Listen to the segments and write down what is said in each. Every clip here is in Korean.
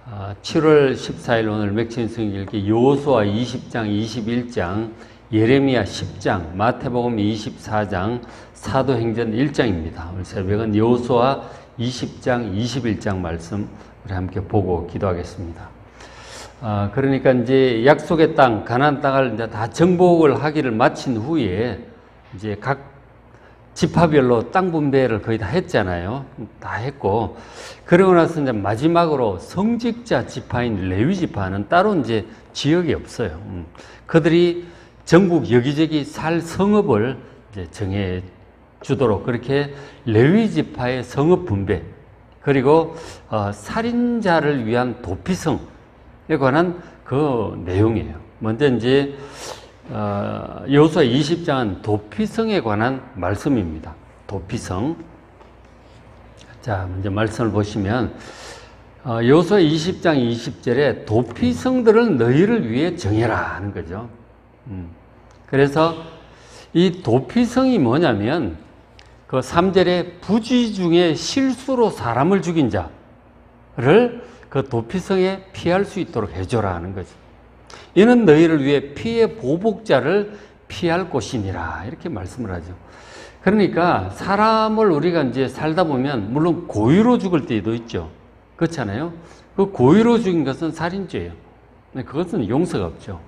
7월 14일 오늘 맥주인 성경 읽기 여호수아 20장, 21장, 예레미야 10장, 마태복음 24장, 사도행전 1장입니다. 오늘 새벽은 여호수아 20장, 21장 말씀 우리 함께 보고 기도하겠습니다. 그러니까 이제 약속의 땅, 가나안 땅을 이제 다 정복을 하기를 마친 후에 이제 각 지파별로 땅 분배를 거의 다 했잖아요. 다 했고, 그러고 나서 이제 마지막으로 성직자 지파인 레위 지파는 따로 이제 지역이 없어요. 그들이 전국 여기저기 살 성읍을 이제 정해 주도록 그렇게 레위 지파의 성읍 분배, 그리고 살인자를 위한 도피성에 관한 그 내용이에요. 먼저 이제 여호수아 20장은 도피성에 관한 말씀입니다. 도피성. 자, 먼저 말씀을 보시면 여호수아 20장 20절에 도피성들을 너희를 위해 정해라 하는 거죠. 그래서 이 도피성이 뭐냐면 그 3절에 부지 중에 실수로 사람을 죽인 자를 그 도피성에 피할 수 있도록 해줘라 하는 거죠. 이는 너희를 위해 피해 보복자를 피할 곳이니라 이렇게 말씀을 하죠. 그러니까 사람을 우리가 이제 살다 보면 물론 고의로 죽을 때도 있죠. 그렇잖아요. 그 고의로 죽인 것은 살인죄예요. 그것은 용서가 없죠.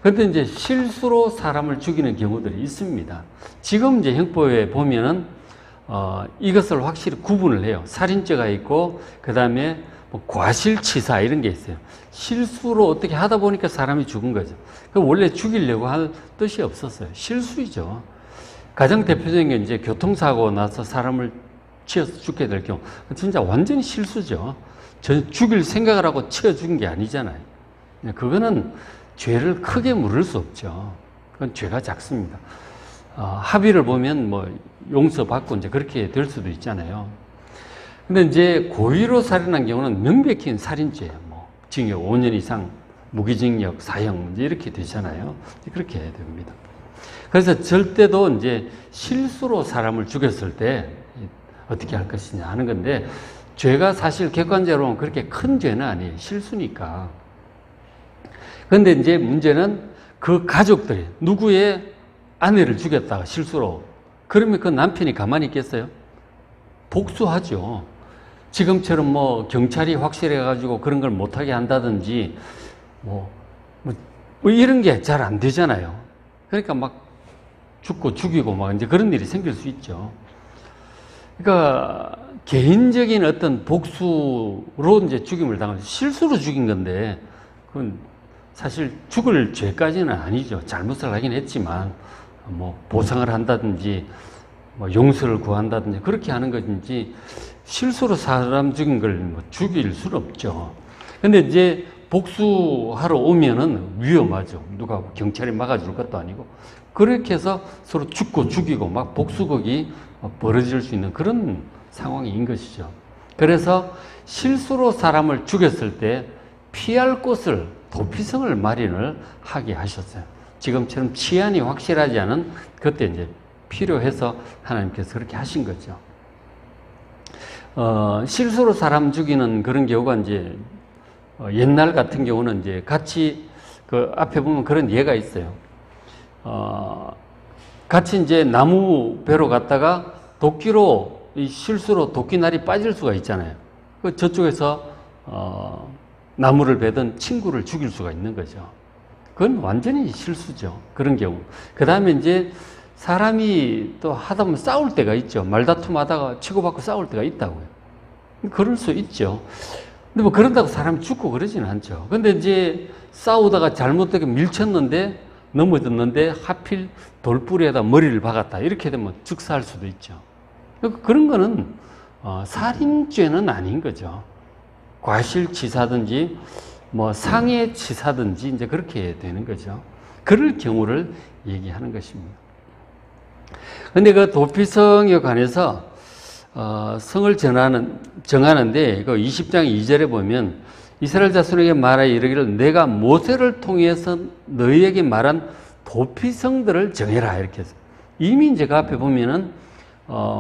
그런데 이제 실수로 사람을 죽이는 경우들이 있습니다. 지금 이제 형법에 보면은 이것을 확실히 구분을 해요. 살인죄가 있고 그 다음에 과실치사 이런 게 있어요. 실수로 어떻게 하다 보니까 사람이 죽은 거죠. 원래 죽이려고 할 뜻이 없었어요. 실수이죠. 가장 대표적인 게 이제 교통사고 나서 사람을 치어서 죽게 될 경우, 진짜 완전히 실수죠. 죽일 생각을 하고 치어 죽인 게 아니잖아요. 그거는 죄를 크게 물을 수 없죠. 그건 죄가 작습니다. 합의를 보면 뭐 용서받고 이제 그렇게 될 수도 있잖아요. 근데 이제 고의로 살인한 경우는 명백히 살인죄예요. 뭐 징역 5년 이상, 무기징역, 사형 이렇게 되잖아요. 그렇게 해야 됩니다. 그래서 절대도 이제 실수로 사람을 죽였을 때 어떻게 할 것이냐 하는 건데, 죄가 사실 객관적으로 보면 그렇게 큰 죄는 아니에요. 실수니까. 그런데 이제 문제는 그 가족들이 누구의 아내를 죽였다가 실수로, 그러면 그 남편이 가만히 있겠어요? 복수하죠. 지금처럼 뭐 경찰이 확실해가지고 그런 걸 못하게 한다든지 뭐 이런 게 잘 안 되잖아요. 그러니까 막 죽고 죽이고 막 이제 그런 일이 생길 수 있죠. 그러니까 개인적인 어떤 복수로 이제 죽임을 당한, 실수로 죽인 건데 그건 사실 죽을 죄까지는 아니죠. 잘못을 하긴 했지만 뭐 보상을 한다든지 뭐 용서를 구한다든지 그렇게 하는 것인지 실수로 사람 죽인 걸 뭐 죽일 수는 없죠. 근데 이제 복수하러 오면은 위험하죠. 누가 경찰이 막아줄 것도 아니고. 그렇게 해서 서로 죽고 죽이고 막 복수극이 벌어질 수 있는 그런 상황인 것이죠. 그래서 실수로 사람을 죽였을 때 피할 곳을, 도피성을 마련을 하게 하셨어요. 지금처럼 치안이 확실하지 않은 그때 이제 필요해서 하나님께서 그렇게 하신 거죠. 실수로 사람 죽이는 그런 경우가 이제 옛날 같은 경우는 이제 같이 그 앞에 보면 그런 예가 있어요. 같이 이제 나무 배로 갔다가 도끼로 이 실수로 도끼날이 빠질 수가 있잖아요. 그 저쪽에서 나무를 베던 친구를 죽일 수가 있는 거죠. 그건 완전히 실수죠. 그런 경우. 그 다음에 이제 사람이 또 하다 보면 싸울 때가 있죠. 말다툼 하다가 치고받고 싸울 때가 있다고요. 그럴 수 있죠. 근데 뭐 그런다고 사람이 죽고 그러지는 않죠. 근데 이제 싸우다가 잘못되게 밀쳤는데, 넘어졌는데 하필 돌부리에다 머리를 박았다. 이렇게 되면 즉사할 수도 있죠. 그런 거는 살인죄는 아닌 거죠. 과실치사든지 뭐 상해치사든지 이제 그렇게 되는 거죠. 그럴 경우를 얘기하는 것입니다. 근데 그 도피성에 관해서 성을 정하는데 그 20장 2절에 보면 이스라엘 자손에게 말하여 이르기를 내가 모세를 통해서 너희에게 말한 도피성들을 정해라 이렇게 해서, 이미 이제 그 앞에 보면은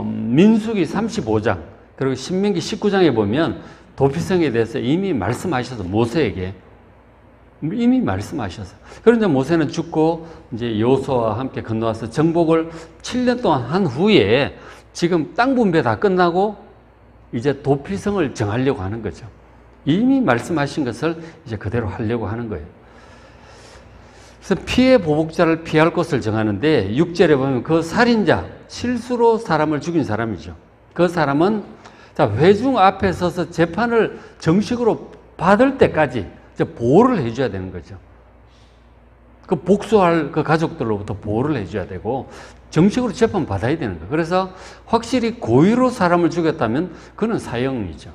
민수기 35장 그리고 신명기 19장에 보면 도피성에 대해서 이미 말씀하셔서 모세에게 이미 말씀하셨어요. 그런데 모세는 죽고 이제 여호수아와 함께 건너와서 정복을 7년 동안 한 후에 지금 땅 분배 다 끝나고 이제 도피성을 정하려고 하는 거죠. 이미 말씀하신 것을 이제 그대로 하려고 하는 거예요. 그래서 피해 보복자를 피할 곳을 정하는데 6절에 보면 그 살인자, 실수로 사람을 죽인 사람이죠. 그 사람은 자, 회중 앞에 서서 재판을 정식으로 받을 때까지 이제 보호를 해줘야 되는 거죠. 그 복수할 그 가족들로부터 보호를 해줘야 되고 정식으로 재판 받아야 되는 거예요. 그래서 확실히 고의로 사람을 죽였다면 그는 사형이죠.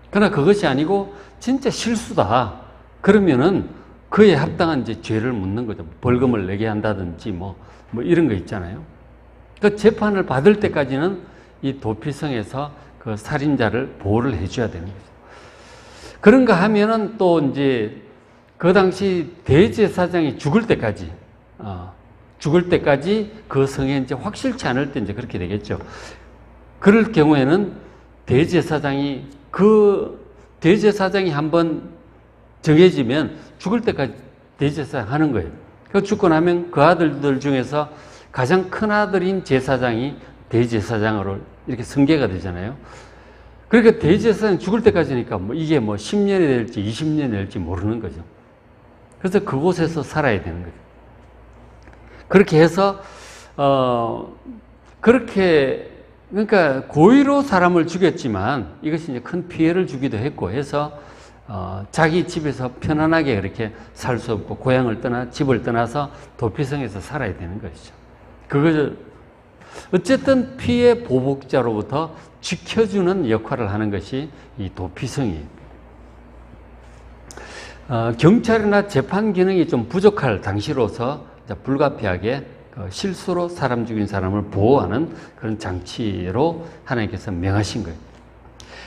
그러나 그것이 아니고 진짜 실수다. 그러면은 그에 합당한 이제 죄를 묻는 거죠. 벌금을 내게 한다든지 뭐 이런 거 있잖아요. 그 재판을 받을 때까지는 이 도피성에서 그 살인자를 보호를 해줘야 되는 거죠. 그런가 하면은 또 이제 그 당시 대제사장이 죽을 때까지 그 성에 이제 확실치 않을 때 이제 그렇게 되겠죠. 그럴 경우에는 대제사장이 한번 정해지면 죽을 때까지 대제사장 하는 거예요. 그 죽고 나면 그 아들들 중에서 가장 큰 아들인 제사장이 대제사장으로 이렇게 승계가 되잖아요. 그러니까 대제사장 죽을 때까지니까 이게 10년이 될지 20년이 될지 모르는 거죠. 그래서 그곳에서 살아야 되는 거죠. 그렇게 해서 그러니까 고의로 사람을 죽였지만 이것이 이제 큰 피해를 주기도 했고 해서 자기 집에서 편안하게 그렇게 살 수 없고 고향을 집을 떠나서 도피성에서 살아야 되는 것이죠. 그것을 어쨌든 피해 보복자로부터 지켜주는 역할을 하는 것이 이 도피성이에요. 경찰이나 재판 기능이 좀 부족할 당시로서 불가피하게 실수로 사람 죽인 사람을 보호하는 그런 장치로 하나님께서 명하신 거예요.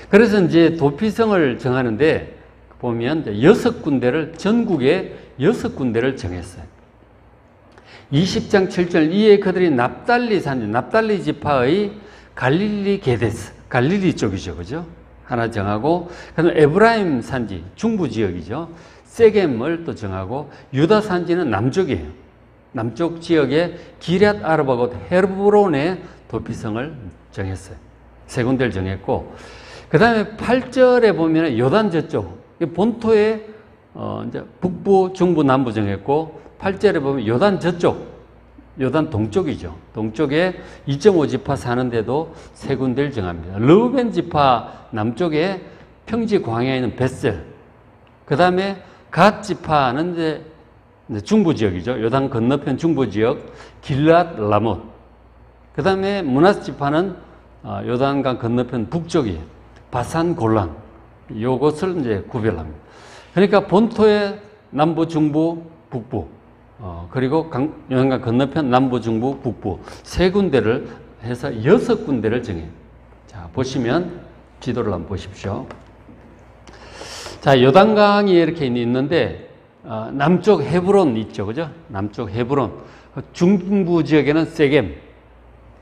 그래서 이제 도피성을 정하는데 보면 6군데를 전국에 6군데를 정했어요. 20장 7절 이에 그들이 납달리 지파의 갈릴리 게데스, 갈릴리 쪽이죠, 그죠? 하나 정하고, 그다음에 에브라임 산지, 중부 지역이죠. 세겜을 또 정하고, 유다 산지는 남쪽이에요. 남쪽 지역에 기럇 아르바고 헤브론의 도피성을 정했어요. 세 군데를 정했고, 그 다음에 8절에 보면 요단 저쪽, 본토에 이제 북부, 중부, 남부 정했고, 8절에 보면 요단 저쪽, 요단 동쪽이죠. 동쪽에 2.5지파 사는데도 세 군데를 정합니다. 르우벤 지파 남쪽에 평지 광야에 있는 벳셀, 그 다음에 갓 지파는 이제 중부 지역이죠. 요단 건너편 중부 지역 길랏 라못, 그 다음에 므낫 지파는 요단강 건너편 북쪽이 바산 골란, 요것을 이제 구별합니다. 그러니까 본토의 남부, 중부, 북부, 그리고 요단강 건너편 남부, 중부, 북부 세 군데를 해서 6군데를 정해요. 자, 보시면 지도를 한번 보십시오. 자, 요단강이 이렇게 있는데 남쪽 헤브론 있죠, 그죠? 남쪽 헤브론, 중부 지역에는 세겜,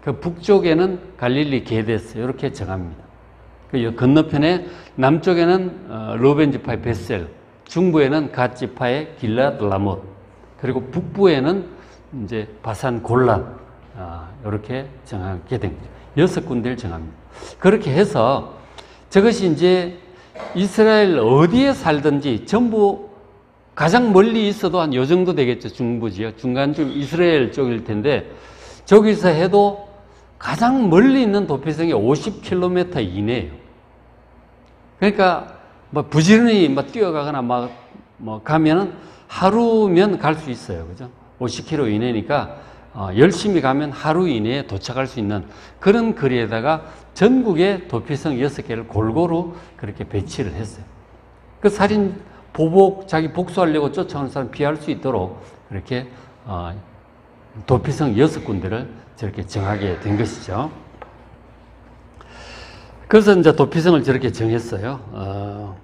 그 북쪽에는 갈릴리 게데스 이렇게 정합니다. 그 건너편에 남쪽에는 르우벤 지파의 벳셀, 중부에는 갓 지파의 길랏 라못, 그리고 북부에는 이제 바산 골란, 이렇게 정하게 됩니다. 6군데를 정합니다. 그렇게 해서 저것이 이제 이스라엘 어디에 살든지 전부 가장 멀리 있어도 한 요 정도 되겠죠. 중부 지역, 중간쯤 이스라엘 쪽일 텐데 저기서 해도 가장 멀리 있는 도피성이 50km 이내예요. 그러니까 부지런히 뛰어가거나 가면은 하루면 갈 수 있어요. 그죠? 50km 이내니까 열심히 가면 하루 이내에 도착할 수 있는 그런 거리에다가 전국에 도피성 6개를 골고루 그렇게 배치를 했어요. 그 살인, 보복, 자기 복수하려고 쫓아오는 사람 피할 수 있도록 그렇게 도피성 6군데를 저렇게 정하게 된 것이죠. 그래서 이제 도피성을 저렇게 정했어요.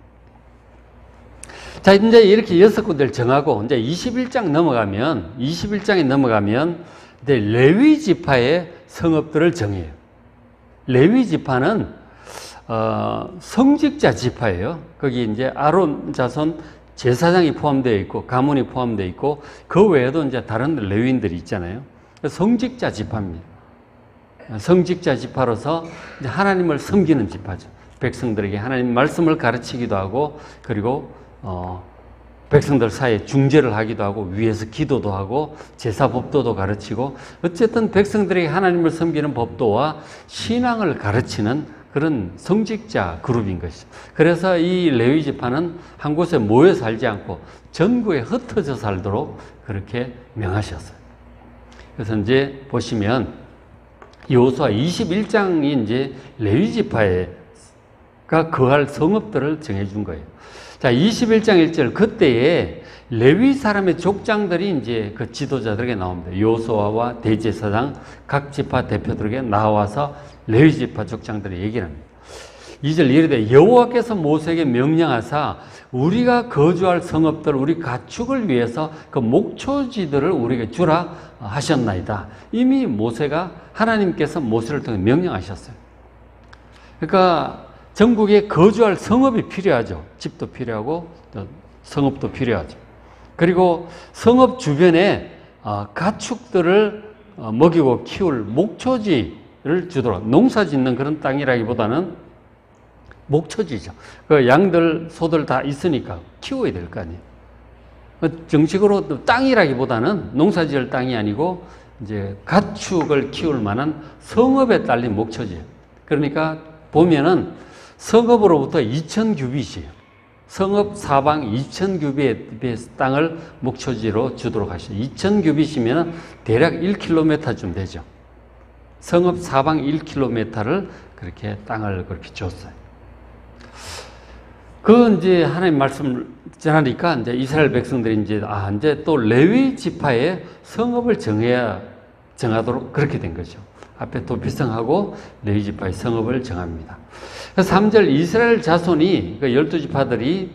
자, 이제 이렇게 6군데를 정하고 이제 21장에 넘어가면 이제 레위 지파의 성읍들을 정해요. 레위 지파는 성직자 지파예요. 거기 이제 아론 자손 제사장이 포함되어 있고 가문이 포함되어 있고 그 외에도 이제 다른 레위인들이 있잖아요. 성직자 지파입니다. 성직자 지파로서 이제 하나님을 섬기는 지파죠. 백성들에게 하나님 말씀을 가르치기도 하고 그리고 백성들 사이에 중재를 하기도 하고 위에서 기도도 하고 제사 법도도 가르치고 어쨌든 백성들에게 하나님을 섬기는 법도와 신앙을 가르치는 그런 성직자 그룹인 것이죠. 그래서 이 레위 지파는 한 곳에 모여 살지 않고 전국에 흩어져 살도록 그렇게 명하셨어요. 그래서 이제 보시면 여호수아 21장이 이제 레위 지파가 거할 성읍들을 정해준 거예요. 자, 21장 1절 그때에 레위 사람의 족장들이 이제 그 지도자들에게 나옵니다. 여호수아와 대제사장 각 지파 대표들에게 나와서 레위 지파 족장들이 얘기를 합니다. 2절 이르되 여호와께서 모세에게 명령하사 우리가 거주할 성읍들 우리 가축을 위해서 그 목초지들을 우리에게 주라 하셨나이다. 이미 모세가 하나님께서 모세를 통해 명령하셨어요. 그러니까 전국에 거주할 성읍이 필요하죠. 집도 필요하고 성읍도 필요하죠. 그리고 성읍 주변에 가축들을 먹이고 키울 목초지를 주도록 농사 짓는 그런 땅이라기보다는 목초지죠. 그 양들, 소들 다 있으니까 키워야 될 거 아니에요. 정식으로 땅이라기보다는 농사 지을 땅이 아니고 이제 가축을 키울 만한 성읍에 딸린 목초지예요. 그러니까 보면은 성읍으로부터 2000규빗이에요. 성읍 사방 2000규빗의 땅을 목초지로 주도록 하시죠. 2000규빗이면 대략 1km쯤 되죠. 성읍 사방 1km를 그렇게 땅을 그렇게 줬어요. 이제 하나님 말씀을 전하니까 이제 이스라엘 백성들이 이제 또 레위 지파의 성읍을 정하도록 그렇게 된 거죠. 앞에 도피성하고 레위 지파의 성읍을 정합니다. 3절 이스라엘 자손이 그 12지파들이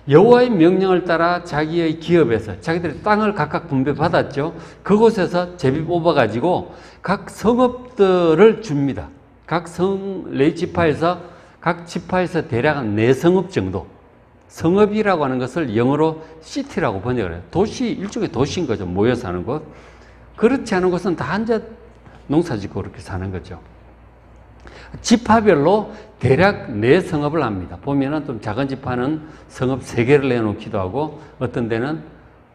여호와의 명령을 따라 자기의 기업에서 자기들의 땅을 각각 분배받았죠. 그곳에서 제비 뽑아가지고 각 성읍들을 줍니다. 레위 지파에서 각 지파에서 대략 한 4성읍 정도. 성읍이라고 하는 것을 영어로 시티라고 번역을 해요. 도시, 일종의 도시인 거죠. 모여 사는 곳. 그렇지 않은 곳은 다 앉아 농사 짓고 그렇게 사는 거죠. 지파별로 대략 4성읍을 합니다. 보면은 좀 작은 지파는 성읍 3개를 내놓기도 하고 어떤 데는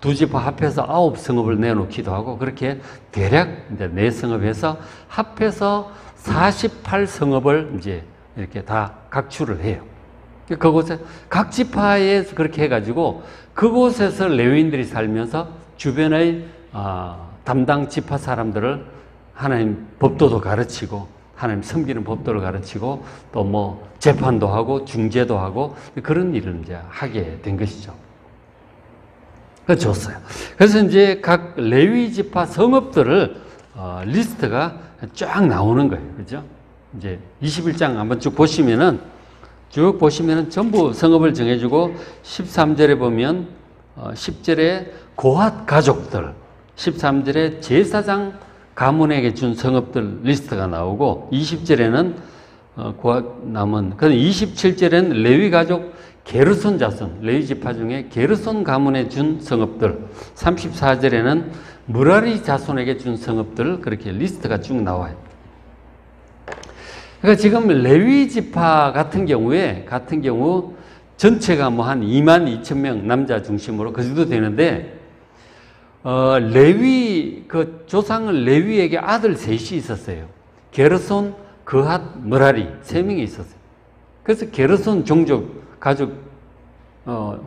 2지파 합해서 9성읍을 내놓기도 하고 그렇게 대략 이제 4성읍에서 합해서 48성읍을 이제 이렇게 다 각출을 해요. 그곳에 각 지파에 그렇게 해가지고 그곳에서 레위인들이 살면서 주변의 담당 지파 사람들을 하나님 법도도 가르치고 하나님 섬기는 법도를 가르치고 또 뭐 재판도 하고 중재도 하고 그런 일을 이제 하게 된 것이죠. 그래서 줬어요. 그래서 이제 각 레위 지파 성읍들을 리스트가 쫙 나오는 거예요. 그죠? 이제 21장 한번 쭉 보시면은 전부 성읍을 정해주고 13절에 보면 10절에 고핫 가족들, 13절에 제사장 가문에게 준 성읍들 리스트가 나오고 20절에는 고핫 남은 27절에는 레위 가족 게르손 자손, 레위 지파 중에 게르손 가문에 준 성읍들, 34절에는 무라리 자손에게 준 성읍들 그렇게 리스트가 쭉 나와요. 그러니까 지금 레위 지파 같은 경우 전체가 뭐 한 22,000명 남자 중심으로 그 정도 되는데 레위 그 조상 레위에게 아들 셋이 있었어요. 게르손, 그핫, 므라리 3명이 있었어요. 그래서 게르손 종족 가족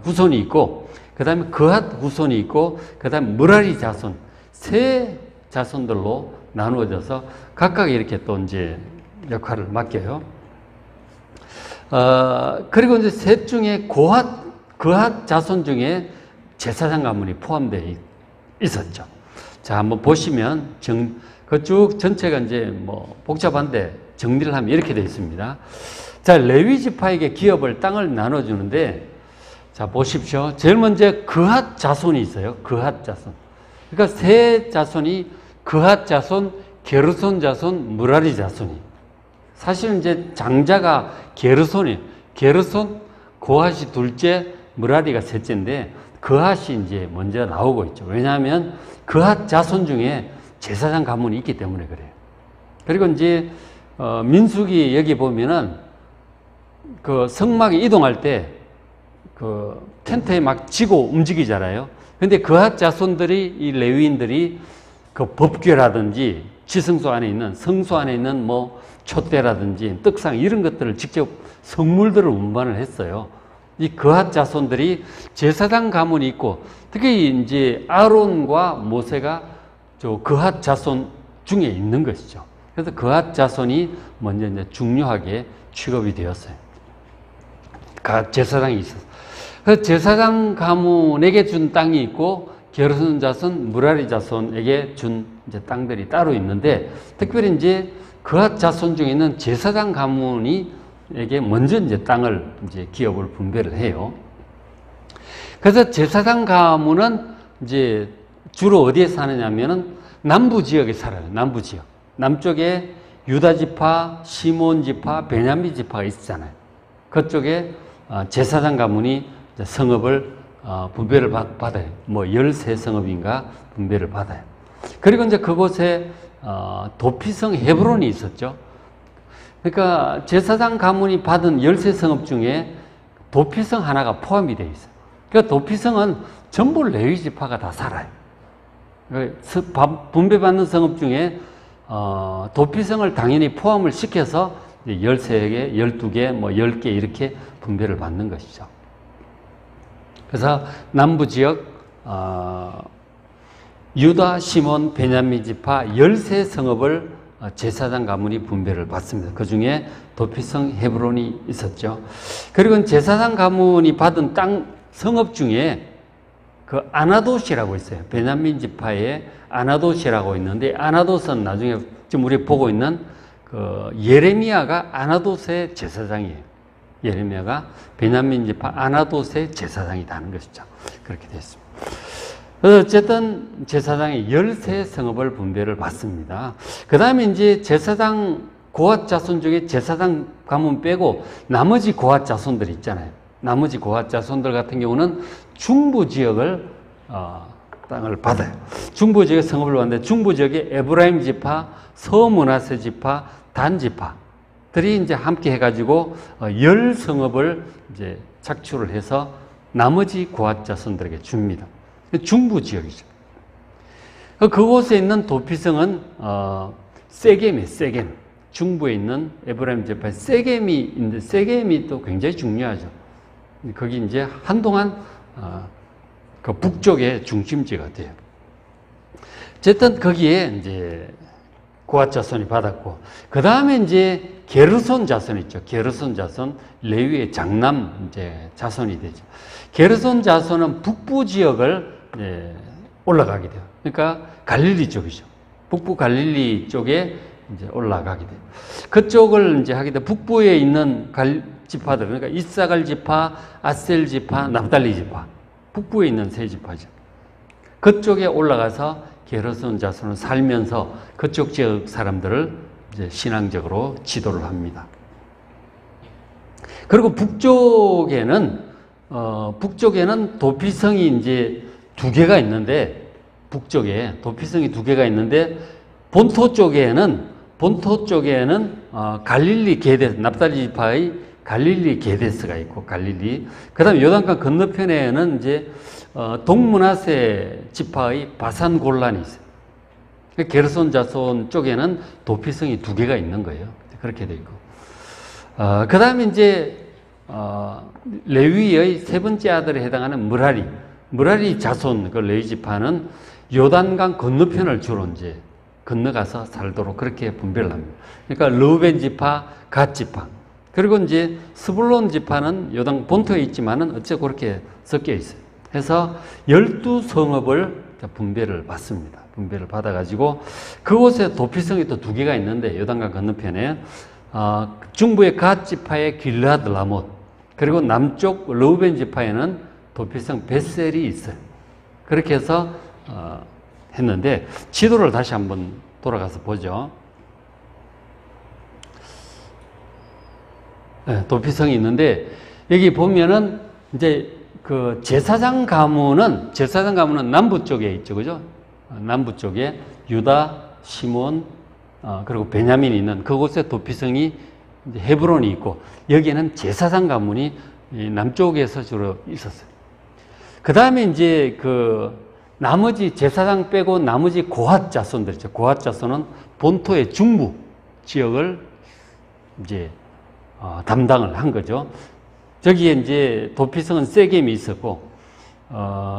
후손이 있고 그다음에 그핫 후손이 있고 그다음에 므라리 자손 3 자손들로 나누어져서 각각 이렇게 또 이제 역할을 맡겨요. 그리고 이제 셋 중에 그핫 자손 중에 제사장 가문이 포함되어 있었죠. 자, 한번 보시면 그쭉 전체가 이제 뭐 복잡한데 정리를 하면 이렇게 되어 있습니다. 자, 레위 지파에게 기업을 땅을 나눠주는데 자, 보십시오. 제일 먼저 그핫 자손이 있어요. 그핫 자손. 그러니까 세 자손이 그핫 자손, 게르손 자손, 므라리 자손이 사실은 이제 장자가 게르손이에요. 게르손, 고핫이 둘째, 므라리가 셋째인데 그핫이 이제 먼저 나오고 있죠. 왜냐하면 그핫 자손 중에 제사장 가문이 있기 때문에 그래요. 그리고 이제 민수기 여기 보면은 그 성막에 이동할 때 그 텐트에 막 지고 움직이잖아요. 근데 그핫 자손들이, 이 레위인들이 그 법궤라든지 지성소 안에 있는, 성소 안에 있는 뭐 촛대라든지 떡상 이런 것들을 직접 성물들을 운반을 했어요. 이 그핫 자손들이 제사장 가문이 있고, 특히 이제 아론과 모세가 저 그핫 자손 중에 있는 것이죠. 그래서 그핫 자손이 먼저 이제 중요하게 취급이 되었어요. 제사장이 있었어요. 그래서 제사장 가문에게 준 땅이 있고, 게르손 자손, 므라리 자손에게 준 이제 땅들이 따로 있는데, 특별히 이제 그핫 자손 중에 있는 제사장 가문에게 먼저 이제 땅을 이제 기업을 분배를 해요. 그래서 제사장 가문은 이제 주로 어디에 사느냐면은 남부 지역에 살아요. 남부 지역. 남쪽에 유다 지파, 시몬 지파, 베냐민 지파가 있잖아요. 그쪽에 제사장 가문이 성읍을 분배를 받아요. 뭐 13성읍인가 분배를 받아요. 그리고 이제 그곳에 도피성 헤브론이 있었죠. 그러니까 제사장 가문이 받은 13성읍 중에 도피성 하나가 포함이 되어 있어요. 그러니까 도피성은 전부 레위 지파가 다 살아요. 분배받는 성읍 중에 도피성을 당연히 포함을 시켜서 13개, 12개, 뭐 10개 이렇게 분배를 받는 것이죠. 그래서 남부 지역 유다, 시몬, 베냐민 지파 13성읍을 제사장 가문이 분배를 받습니다. 그 중에 도피성 헤브론이 있었죠. 그리고 제사장 가문이 받은 땅 성읍 중에 그 아나돗이라고 있어요. 베냐민 지파에 아나돗이라고 있는데, 아나돗은 나중에 지금 우리 보고 있는 그 예레미야가 아나돗의 제사장이에요. 예레미야가 베냐민 지파 아나돗의 제사장이라는 것이죠. 그렇게 됐습니다. 어쨌든 제사장이 13성읍을 분배를 받습니다. 그 다음에 이제 제사장 고핫 자손 중에 제사장 가문 빼고 나머지 고핫 자손들 있잖아요. 나머지 고핫 자손들 같은 경우는 중부 지역을 땅을 받아요. 중부 지역에 성읍을 받는데, 중부 지역에 에브라임 지파, 서므나세 지파, 단 지파들이 이제 함께 해가지고 10성읍을 이제 착출을 해서 나머지 고핫 자손들에게 줍니다. 중부 지역이죠. 그곳에 있는 도피성은 세겜이에요. 세겜. 중부에 있는 에브라임 지파에 세겜이 있는데, 세겜이 또 굉장히 중요하죠. 거기 이제 한동안 그 북쪽의 중심지가 돼요. 어쨌든 거기에 이제 고핫 자손이 받았고, 그 다음에 이제 게르손 자손 있죠. 게르손 자손, 레위의 장남 이제 자손이 되죠. 게르손 자손은 북부 지역을 올라가게 돼요. 그러니까 갈릴리 쪽이죠. 북부 갈릴리 쪽에 이제 올라가게 돼요. 그쪽을 이제 하게 돼. 북부에 있는 지파들, 그러니까 이사갈 지파, 아셀 지파, 납달리 지파, 북부에 있는 세 지파죠. 그쪽에 올라가서 게르손 자손을 살면서 그쪽 지역 사람들을 이제 신앙적으로 지도를 합니다. 그리고 북쪽에는 도피성이 이제 2개가 있는데, 북쪽에 도피성이 2개가 있는데, 본토 쪽에는 갈릴리 게데스, 납달리 지파의 갈릴리 게데스가 있고, 갈릴리. 그 다음에 요단강 건너편에는 이제 동므나세 지파의 바산 골란이 있어요. 게르손 자손 쪽에는 도피성이 2개가 있는 거예요. 그렇게 돼 있고. 그 다음에 이제 레위의 세 번째 아들에 해당하는 므라리 자손, 그 레위 지파는 요단강 건너편을 주로 이제 건너가서 살도록 그렇게 분배를 합니다. 그러니까 르우벤 지파, 갓 지파. 그리고 이제 스불론 지파는 요단 본토에 있지만은 어째 그렇게 섞여 있어요. 해서 12성읍을 분배를 받습니다. 분배를 받아가지고 그곳에 도피성이 또 2개가 있는데, 요단강 건너편에 중부의 갓 지파의 길르앗 라못, 그리고 남쪽 르우벤 지파에는 도피성 베셀이 있어요. 그렇게 해서 했는데, 지도를 다시 한번 돌아가서 보죠. 도피성이 있는데, 여기 보면은 이제 그 제사장 가문은 남부 쪽에 있죠, 그죠? 남부 쪽에 유다, 시몬, 그리고 베냐민이 있는 그곳에 도피성이 이제 헤브론이 있고, 여기에는 제사장 가문이 남쪽에서 주로 있었어요. 그 다음에 이제 그 나머지 제사장 빼고 나머지 고핫 자손들 있죠. 고핫 자손은 본토의 중부 지역을 이제 담당을 한 거죠. 저기에 이제 도피성은 세겜이 있었고,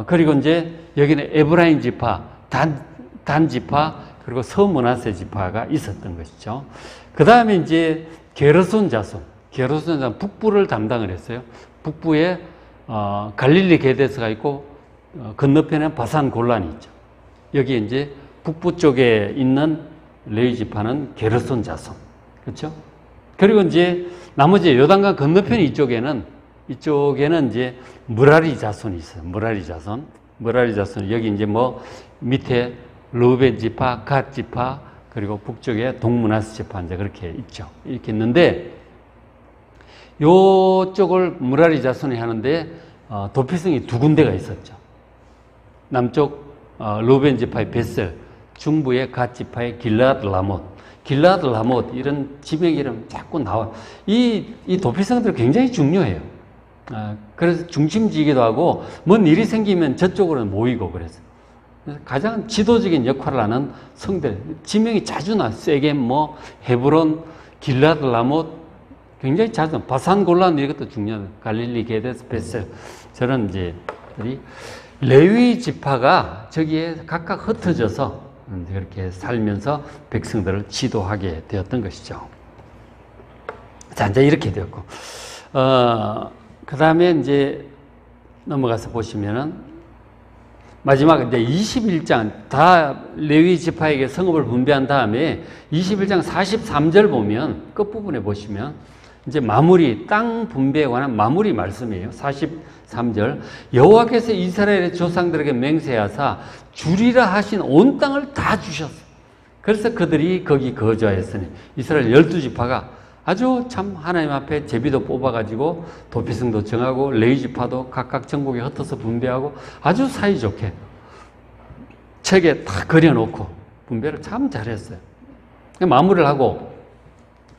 그리고 이제 여기는 에브라임 지파, 단 지파, 그리고 서므나세 지파가 있었던 것이죠. 그 다음에 이제 게르손 자손 북부를 담당을 했어요. 북부에 갈릴리 게데스가 있고, 건너편에 바산 골란이 있죠. 여기 이제 북부 쪽에 있는 레위 지파는 게르손 자손, 그렇죠? 그리고 이제 나머지 요단강 건너편 이쪽에는 이제 무라리 자손이 있어요. 무라리 자손 여기 이제 뭐 밑에 르우벤 지파, 갓 지파, 그리고 북쪽에 동므나스 지파 이제 그렇게 있죠. 이렇게 있는데, 요쪽을 무라리 자손이 하는데 도피성이 두 군데가 있었죠. 남쪽 르우벤 지파의 베셀, 중부의 갓 지파의 길라드 라못 이런 지명 이름 자꾸 나와. 이 도피성들 굉장히 중요해요. 그래서 중심지이기도 하고, 뭔 일이 생기면 저쪽으로 모이고 그래서 가장 지도적인 역할을 하는 성들, 지명이 자주 나. 세겜, 뭐 헤브론, 길라드 라못 굉장히 자주 나. 바산 골란 이것도 중요해요. 갈릴리 게데스 베셀 저런 이제 레위 지파가 저기에 각각 흩어져서 그렇게 살면서 백성들을 지도하게 되었던 것이죠. 자, 이제 이렇게 되었고, 그 다음에 이제 넘어가서 보시면은 마지막 이제 21장 다 레위 지파에게 성읍을 분배한 다음에 21장 43절 보면 끝부분에 보시면 이제 마무리, 땅 분배에 관한 마무리 말씀이에요. 43절. 여호와께서 이스라엘의 조상들에게 맹세하사 주리라 하신 온 땅을 다 주셨어요. 그래서 그들이 거기 거주하였으니 이스라엘 12지파가 아주 참 하나님 앞에 제비도 뽑아가지고 도피성도 정하고 레위 지파도 각각 전국에 흩어서 분배하고 아주 사이좋게 책에 다 그려놓고 분배를 참 잘했어요. 마무리를 하고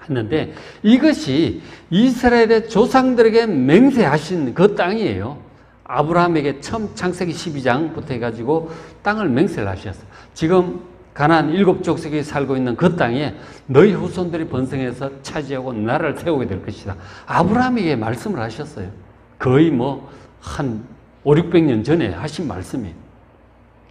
했는데, 이것이 이스라엘의 조상들에게 맹세하신 그 땅이에요. 아브라함에게 처음 창세기 12장부터 해가지고 땅을 맹세를 하셨어요. 지금 가나안 7족속이 살고 있는 그 땅에 너희 후손들이 번성해서 차지하고 나라를 세우게 될 것이다. 아브라함에게 말씀을 하셨어요. 거의 뭐 한 500~600년 전에 하신 말씀이에요.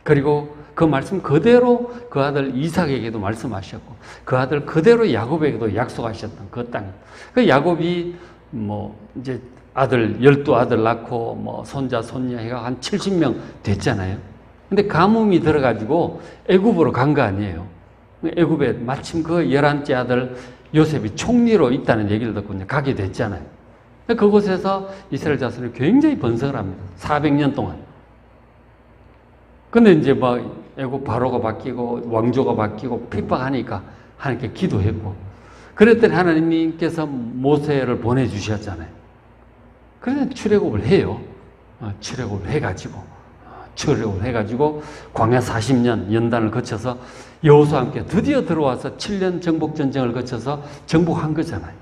그리고 그 말씀 그대로 그 아들 이삭에게도 말씀하셨고, 그 아들 그대로 야곱에게도 약속하셨던 그 땅. 그 야곱이 뭐 이제 12아들 낳고 뭐 손자 손녀 해가 한 70명 됐잖아요. 근데 가뭄이 들어가지고 애굽으로 간 거 아니에요. 애굽에 마침 그 11째 아들 요셉이 총리로 있다는 얘기를 듣고 이제 가게 됐잖아요. 그곳에서 이스라엘 자손이 굉장히 번성을 합니다. 400년 동안. 근데 이제 뭐 애굽 바로가 바뀌고 왕조가 바뀌고 핍박하니까 하나님께 기도했고, 그랬더니 하나님께서 모세를 보내주셨잖아요. 그래서 출애굽을 해요. 출애굽을 해가지고 광야 40년 연단을 거쳐서 여호수아와 함께 드디어 들어와서 7년 정복 전쟁을 거쳐서 정복한 거잖아요.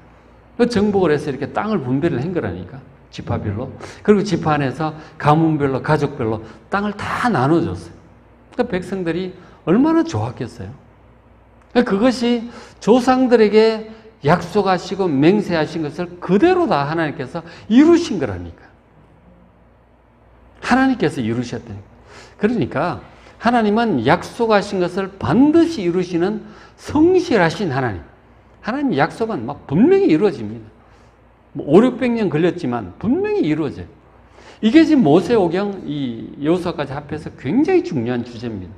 그 정복을 해서 이렇게 땅을 분배를 한 거라니까, 지파별로. 그리고 지파 안에서 가문별로, 가족별로 땅을 다 나눠줬어요. 그 백성들이 얼마나 좋았겠어요. 그것이 조상들에게 약속하시고 맹세하신 것을 그대로 다 하나님께서 이루신 거라니까. 하나님께서 이루셨다니까. 그러니까 하나님은 약속하신 것을 반드시 이루시는 성실하신 하나님. 하나님 약속은 막 분명히 이루어집니다. 뭐 500~600년 걸렸지만 분명히 이루어져요. 이게 지금 모세오경 이 여호수아까지 합해서 굉장히 중요한 주제입니다.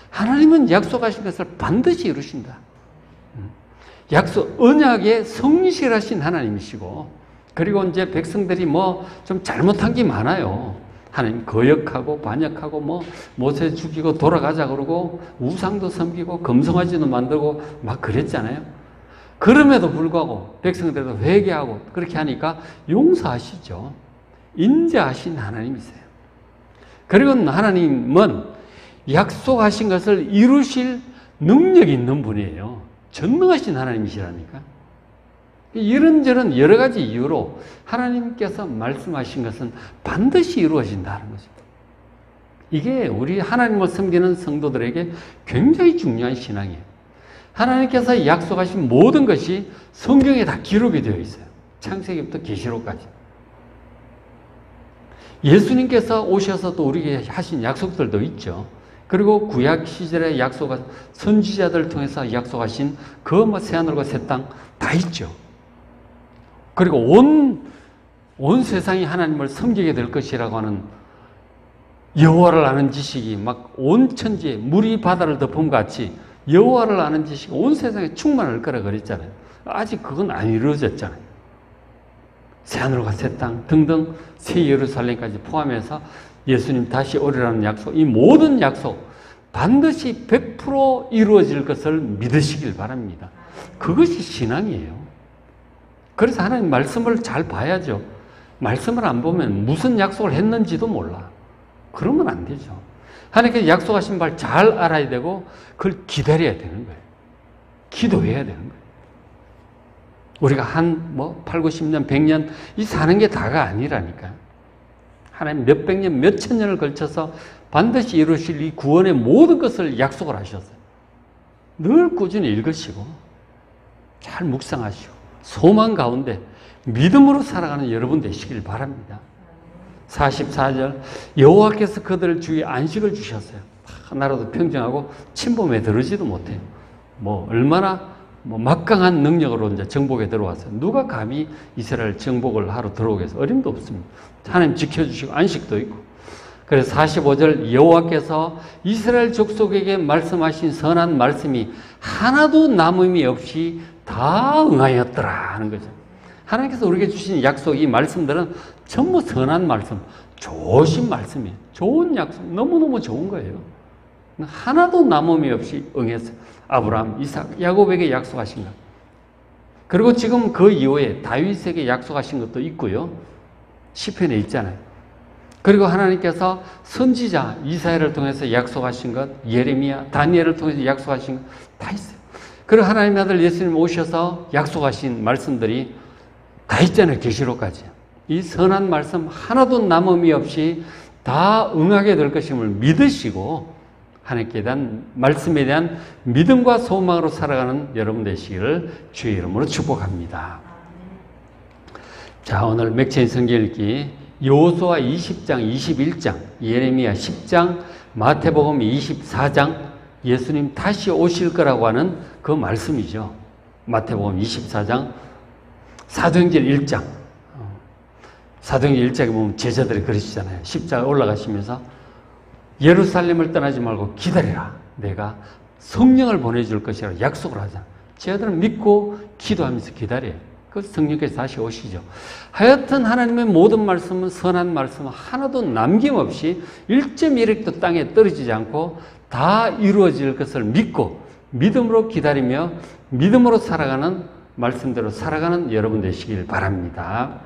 하나님은 약속하신 것을 반드시 이루신다. 언약에 성실하신 하나님이시고, 그리고 이제 백성들이 뭐 좀 잘못한 게 많아요. 하나님 거역하고 반역하고 뭐 모세 죽이고 돌아가자 그러고 우상도 섬기고 금송아지도 만들고 막 그랬잖아요. 그럼에도 불구하고 백성들도 회개하고 그렇게 하니까 용서하시죠. 인자하신 하나님이세요. 그리고 하나님은 약속하신 것을 이루실 능력이 있는 분이에요. 전능하신 하나님이시라니까. 이런저런 여러 가지 이유로 하나님께서 말씀하신 것은 반드시 이루어진다는 거죠. 이게 우리 하나님을 섬기는 성도들에게 굉장히 중요한 신앙이에요. 하나님께서 약속하신 모든 것이 성경에 다 기록이 되어 있어요. 창세기부터 계시록까지. 예수님께서 오셔서 또 우리에게 하신 약속들도 있죠. 그리고 구약 시절의 약속은 선지자들을 통해서 약속하신 그 새하늘과 새 땅 다 있죠. 그리고 온 세상이 하나님을 섬기게 될 것이라고 하는 여호와를 아는 지식이 막 온 천지에 물이 바다를 덮음 같이 여호와를 아는 지식이 온 세상에 충만할 거라 그랬잖아요. 아직 그건 안 이루어졌잖아요. 새하늘과 새 땅 등등 새 예루살렘까지 포함해서 예수님 다시 오리라는 약속, 이 모든 약속 반드시 100% 이루어질 것을 믿으시길 바랍니다. 그것이 신앙이에요. 그래서 하나님 말씀을 잘 봐야죠. 말씀을 안 보면 무슨 약속을 했는지도 몰라. 그러면 안 되죠. 하나님께서 약속하신 바를 잘 알아야 되고 그걸 기다려야 되는 거예요. 기도해야 되는 거예요. 우리가 8, 90년, 100년 이 사는 게 다가 아니라니까요. 하나님 몇백 년, 몇천 년을 걸쳐서 반드시 이루실 이 구원의 모든 것을 약속을 하셨어요. 늘 꾸준히 읽으시고 잘 묵상하시고 소망 가운데 믿음으로 살아가는 여러분 되시길 바랍니다. 44절 여호와께서 그들 주위에 안식을 주셨어요. 나라도 평정하고 침범에 들어지도 못해요. 얼마나 막강한 능력으로 이제 정복에 들어왔어요. 누가 감히 이스라엘 정복을 하러 들어오겠어요? 어림도 없습니다. 하나님 지켜주시고 안식도 있고. 그래서 45절 여호와께서 이스라엘 족속에게 말씀하신 선한 말씀이 하나도 남음이 없이 다 응하였더라 하는 거죠. 하나님께서 우리에게 주신 약속, 이 말씀들은 전부 선한 말씀, 좋으신 말씀이에요. 좋은 약속, 너무너무 좋은 거예요. 하나도 남음이 없이 응했어요. 아브라함, 이삭, 야곱에게 약속하신 것. 그리고 지금 그 이후에 다윗에게 약속하신 것도 있고요. 시편에 있잖아요. 그리고 하나님께서 선지자 이사야를 통해서 약속하신 것, 예레미야, 다니엘을 통해서 약속하신 것 다 있어요. 그리고 하나님의 아들 예수님 오셔서 약속하신 말씀들이 다 있잖아요. 계시록까지. 이 선한 말씀 하나도 남음이 없이 다 응하게 될 것임을 믿으시고 하나님께 대한 말씀에 대한 믿음과 소망으로 살아가는 여러분 되시기를 주의 이름으로 축복합니다. 자, 오늘 맥체인 성경 읽기 여호수아 20장, 21장, 예레미야 10장, 마태복음 24장, 예수님 다시 오실 거라고 하는 그 말씀이죠. 마태복음 24장, 사도행전 1장. 사도행전 1장에 보면 제자들이 그러시잖아요. 십자가 올라가시면서 예루살렘을 떠나지 말고 기다리라. 내가 성령을 보내줄 것이라고 약속을 하잖아요. 제자들은 믿고 기도하면서 기다려요. 그 성령께서 다시 오시죠. 하여튼 하나님의 모든 말씀은 선한 말씀 하나도 남김없이 1.1획도 땅에 떨어지지 않고 다 이루어질 것을 믿고 믿음으로 기다리며 믿음으로 살아가는 말씀대로 살아가는 여러분 되시길 바랍니다.